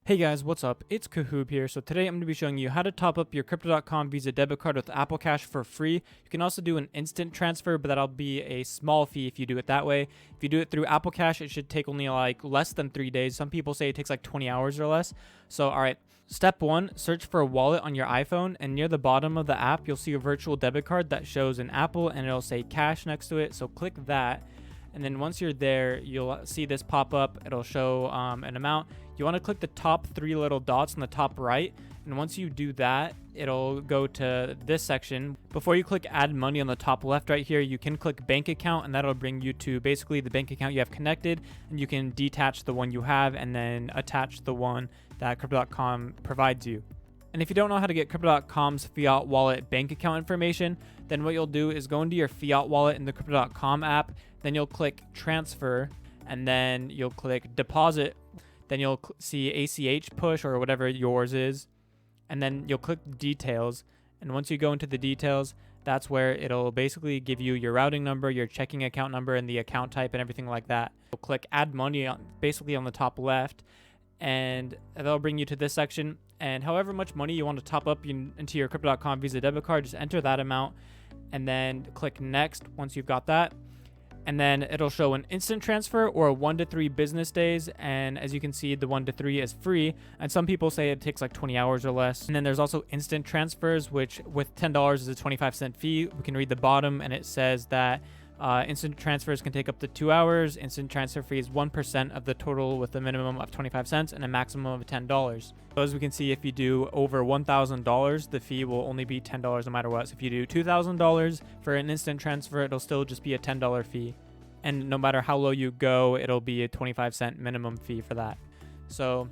Hey guys, what's up? It's Kahoob here. So today I'm going to be showing you how to top up your Crypto.com Visa debit card with Apple Cash for free. You can also do an instant transfer, but that'll be a small fee if you do it that way. If you do it through Apple Cash, it should take only like less than 3 days. Some people say it takes like 20 hours or less. So alright, step 1, search for a wallet on your iPhone, and near the bottom of the app, you'll see a virtual debit card that shows an Apple and it'll say cash next to it. So click that. And then once you're there, you'll see this pop up. It'll show an amount. You want to click the top 3 little dots on the top right. And once you do that, it'll go to this section. Before you click add money on the top left right here, you can click bank account, and that'll bring you to basically the bank account you have connected. And you can detach the one you have and then attach the one that Crypto.com provides you. And if you don't know how to get Crypto.com's Fiat Wallet bank account information, then what you'll do is go into your Fiat Wallet in the Crypto.com app, then you'll click Transfer, and then you'll click Deposit, then you'll see ACH Push or whatever yours is, and then you'll click Details, and once you go into the details, that's where it'll basically give you your routing number, your checking account number, and the account type and everything like that. You'll click Add Money basically on the top left, and that'll bring you to this section. And however much money you want to top up into your Crypto.com Visa debit card, just enter that amount and then click next once you've got that. And then it'll show an instant transfer or 1 to 3 business days. And as you can see, the 1 to 3 is free. And some people say it takes like 20 hours or less. And then there's also instant transfers, which with $10 is a 25-cent fee. We can read the bottom and it says that instant transfers can take up to 2 hours. Instant transfer fee is 1% of the total with a minimum of 25 cents and a maximum of $10. So as we can see, if you do over $1,000, the fee will only be $10 no matter what. So if you do $2,000 for an instant transfer, it'll still just be a $10 fee. And no matter how low you go, it'll be a 25-cent minimum fee for that. So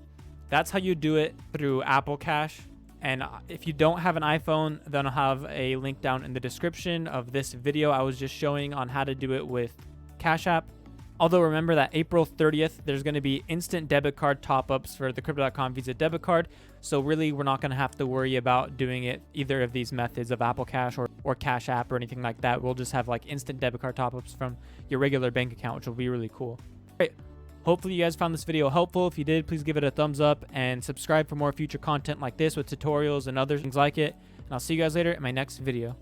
that's how you do it through Apple Cash. And if you don't have an iPhone, then I'll have a link down in the description of this video I was just showing on how to do it with Cash App. Although remember that April 30th, there's going to be instant debit card top-ups for the Crypto.com Visa debit card. So really, we're not going to have to worry about doing it either of these methods of Apple Cash or Cash App or anything like that. We'll just have like instant debit card top-ups from your regular bank account, which will be really cool. All right. Hopefully you guys found this video helpful. If you did, please give it a thumbs up and subscribe for more future content like this with tutorials and other things like it. And I'll see you guys later in my next video.